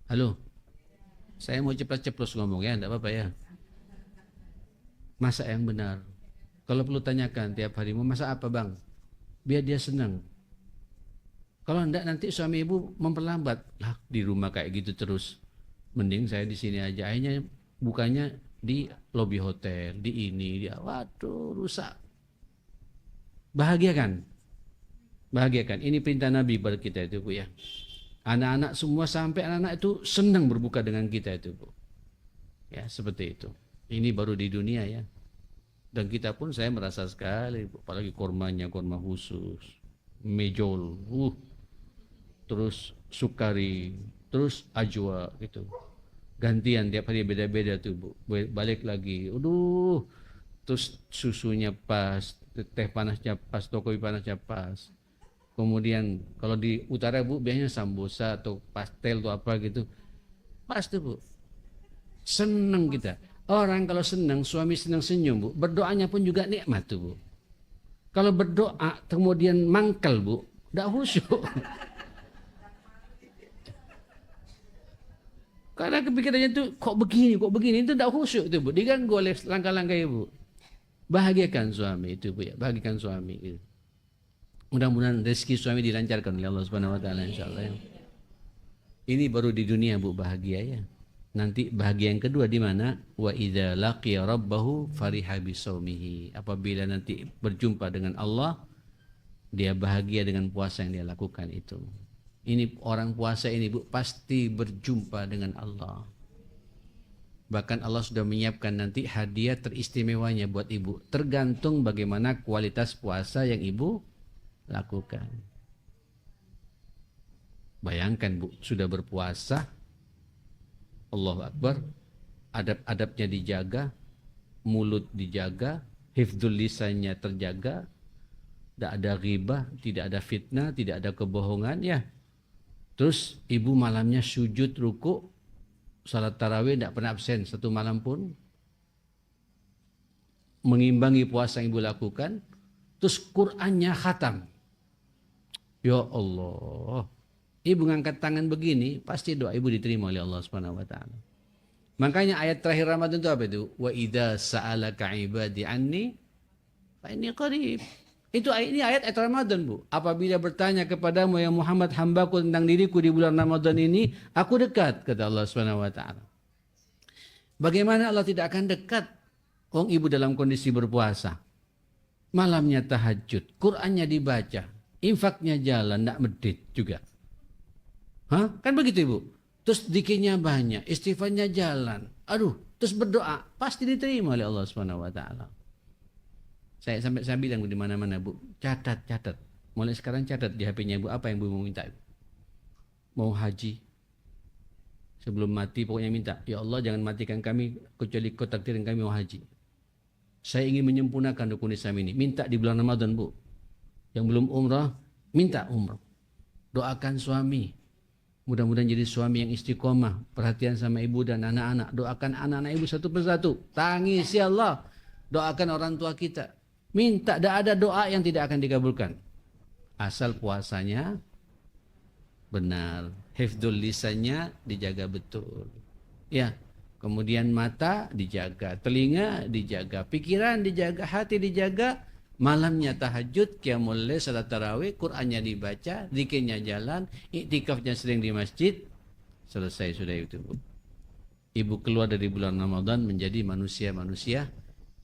Halo, saya mau ceplos-ceplos ngomong ya, tidak apa-apa ya. Masak yang benar. Kalau perlu tanyakan tiap hari, mau masak apa, Bang? Biar dia senang. Kalau enggak nanti suami ibu memperlambat. Lah, di rumah kayak gitu terus. Mending saya di sini aja. Akhirnya bukannya di lobi hotel, di ini, waduh, rusak. Bahagiakan. Bahagiakan. Ini perintah Nabi pada kita itu, Bu ya. Anak-anak semua sampai anak-anak itu senang berbuka dengan kita itu, Bu. Ya, seperti itu. Ini baru di dunia ya. Dan kita pun saya merasa sekali, apalagi kormanya, korma khusus, mejol, terus sukari, terus ajwa gitu. Gantian tiap hari beda-beda tuh, Bu. Balik lagi, terus susunya pas, teh panasnya pas, kopi panasnya pas. Kemudian kalau di utara, Bu, biasanya sambosa atau pastel atau apa gitu. Pas tuh, Bu. Senang kita. Orang kalau senang, suami senang senyum, Bu. Berdoanya pun juga nikmat tuh, Bu. Kalau berdoa kemudian mangkal, Bu, tidak khusyuk. Karena kepikirannya itu kok begini, itu tidak khusyuk tuh, Bu. Diganggu oleh langkah-langkah Ibu. Bahagiakan suami itu, Bu ya. Bahagiakan suami itu. Mudah-mudahan rezeki suami dilancarkan oleh Allah Subhanahu wa taala insyaallah ya. Ini baru di dunia, Bu, bahagia ya. Nanti bahagia yang kedua di mana? Wa idza laqiya rabbahu fariha bisaumihi. Apabila nanti berjumpa dengan Allah, dia bahagia dengan puasa yang dia lakukan itu. Ini orang puasa ini, Bu, pasti berjumpa dengan Allah. Bahkan Allah sudah menyiapkan nanti hadiah teristimewanya buat ibu. Tergantung bagaimana kualitas puasa yang ibu lakukan. Bayangkan Bu, sudah berpuasa, Allahu Akbar, adab-adabnya dijaga, mulut dijaga, hifdzul lisannya terjaga, tidak ada ghibah, tidak ada fitnah, tidak ada kebohongan ya. Terus ibu malamnya sujud ruku, salat tarawih tidak pernah absen satu malam pun, mengimbangi puasa yang ibu lakukan. Terus Qur'annya khatam. Ya Allah, ibu ngangkat tangan begini, pasti doa ibu diterima oleh Allah Subhanahu wa taala. Makanya ayat terakhir Ramadan itu apa itu? Wa idza sa'alaka ibadi anni fa inni qarib. Itu ini ayat Ramadan, Bu. Apabila bertanya kepadamu ya Muhammad, hambaku tentang diriku di bulan Ramadan ini, aku dekat, kata Allah Subhanahu wa taala. Bagaimana Allah tidak akan dekat? Wong ibu dalam kondisi berpuasa. Malamnya tahajud, Qur'annya dibaca, infaknya jalan, tidak medit juga. Hah? Kan begitu Ibu? Terus dikirnya banyak, istighfarnya jalan. Aduh, terus berdoa, pasti diterima oleh Allah Subhanahu wa taala. Saya bilang di mana-mana Bu, catat. Mulai sekarang catat di HP-nya Bu, apa yang Bu mau minta Ibu? Mau haji. Sebelum mati pokoknya minta, ya Allah jangan matikan kami kecuali Kau takdirin kami mau haji. Saya ingin menyempurnakan rukun Islam ini. Minta di bulan Ramadan Bu. Yang belum umrah, minta umrah. Doakan suami. Mudah-mudahan jadi suami yang istiqomah. Perhatian sama ibu dan anak-anak. Doakan anak-anak ibu satu persatu. Tangis ya Allah. Doakan orang tua kita. Minta, tidak ada doa yang tidak akan dikabulkan. Asal puasanya benar. Hifdzul lisannya dijaga betul. Ya. Kemudian mata dijaga, telinga dijaga, pikiran dijaga, hati dijaga. Malamnya tahajud, qiyamul lail, salat tarawih, Qur'annya dibaca, zikirnya jalan, iktikafnya sering di masjid. Selesai sudah itu. Ibu keluar dari bulan Ramadan menjadi manusia-manusia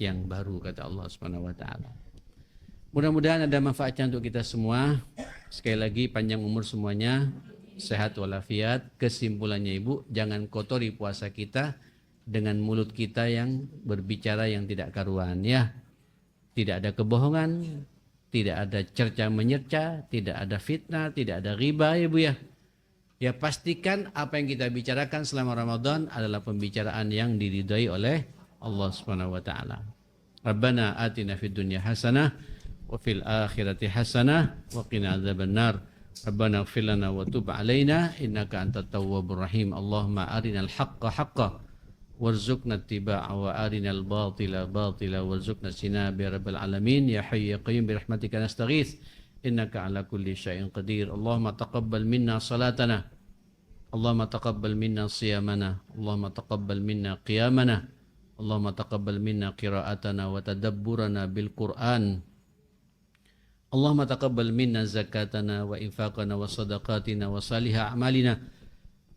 yang baru, kata Allah Subhanahu wa taala. Mudah-mudahan ada manfaatnya untuk kita semua. Sekali lagi panjang umur semuanya, sehat walafiat. Kesimpulannya Ibu, jangan kotori puasa kita dengan mulut kita yang berbicara yang tidak karuan ya. Tidak ada kebohongan, tidak ada cerca menyerca, tidak ada fitnah, tidak ada riba ya Bu ya. Ya pastikan apa yang kita bicarakan selama Ramadan adalah pembicaraan yang diridhai oleh Allah Subhanahu wa taala. Rabbana atina fid dunya hasanah wa fil akhirati hasanah wa qina adzabannar. Rabbana ighfir lana wa tub 'alaina innaka antat tawwabur rahim. Allahumma arinal haqqo haqqan warzuqna ittiba'a wa arinal batila batila warzuqna ijtinaba ya rabbal alamin. Ya hayyu ya qayyum bi rahmatika nastaghits innaka 'ala kulli syai'in qadir. Allahumma taqabbal minna salatana, Allahumma taqabbal minna siyamana, Allahumma taqabbal minna qiyamana, Allahumma taqabbal minna qira'atana wa tadabburana bil Qur'an. Allahumma taqabbal minna zakatana wa infaqana wa sadaqatina wa salihah a'malina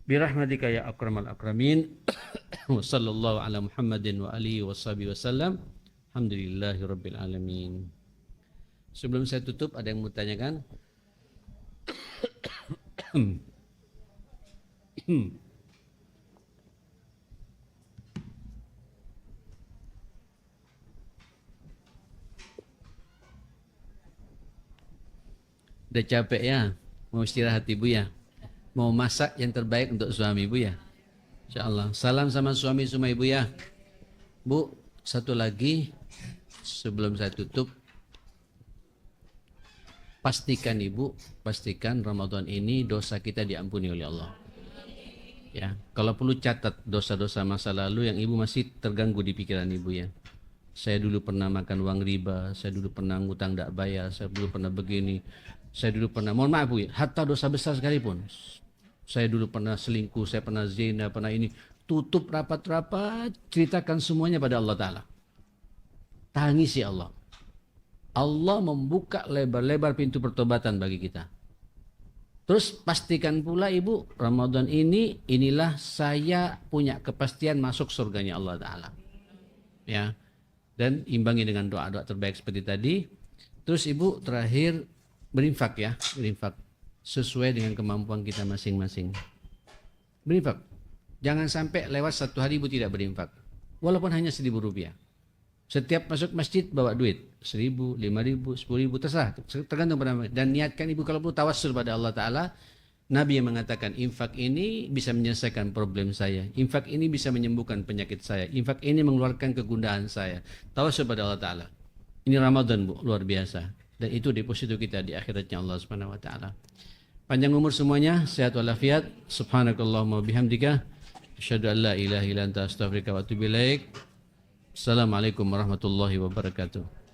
birahmatika ya akramal akramin. Wa sallallahu ala Muhammadin wa alihi wa sahbihi wasallam. Alhamdulillahi rabbil alamin. Sebelum saya tutup, ada yang mau tanyakan? Udah capek ya? Mau istirahat Ibu ya? Mau masak yang terbaik untuk suami Ibu ya? InsyaAllah. Salam sama suami semua Ibu ya. Bu, satu lagi sebelum saya tutup. Pastikan Ibu, pastikan Ramadan ini dosa kita diampuni oleh Allah. Ya, kalau perlu catat dosa-dosa masa lalu yang Ibu masih terganggu di pikiran Ibu ya. Saya dulu pernah makan uang riba, saya dulu pernah ngutang tidak bayar, saya dulu pernah begini, saya dulu pernah, mohon maaf Bu ya, hatta dosa besar sekalipun. Saya dulu pernah selingkuh, saya pernah zina, pernah ini. Tutup rapat-rapat, ceritakan semuanya pada Allah Ta'ala. Tangisi Allah. Allah membuka lebar-lebar pintu pertobatan bagi kita. Terus pastikan pula Ibu, Ramadan ini, inilah saya punya kepastian masuk surganya Allah Ta'ala. Ya. Dan imbangi dengan doa-doa terbaik seperti tadi. Terus Ibu terakhir berinfak ya, berinfak sesuai dengan kemampuan kita masing-masing. Berinfak. Jangan sampai lewat satu hari Ibu tidak berinfak. Walaupun hanya Rp1.000. Setiap masuk masjid bawa duit. 1.000, 5.000, 10.000, terserah. Tergantung pada. Dan niatkan Ibu kalau perlu tawassul pada Allah Ta'ala. Nabi yang mengatakan infak ini bisa menyelesaikan problem saya. Infak ini bisa menyembuhkan penyakit saya. Infak ini mengeluarkan kegundahan saya. Tawassul pada Allah Ta'ala. Ini Ramadan, Bu, luar biasa. Dan itu deposito kita di akhiratnya Allah Subhanahu wa taala. Panjang umur semuanya, sehat walafiat. Subhanakallahumma bihamdika asyhadu an la ilaha illa anta astaghfiruka wa atubu ilaik. Assalamualaikum warahmatullahi wabarakatuh.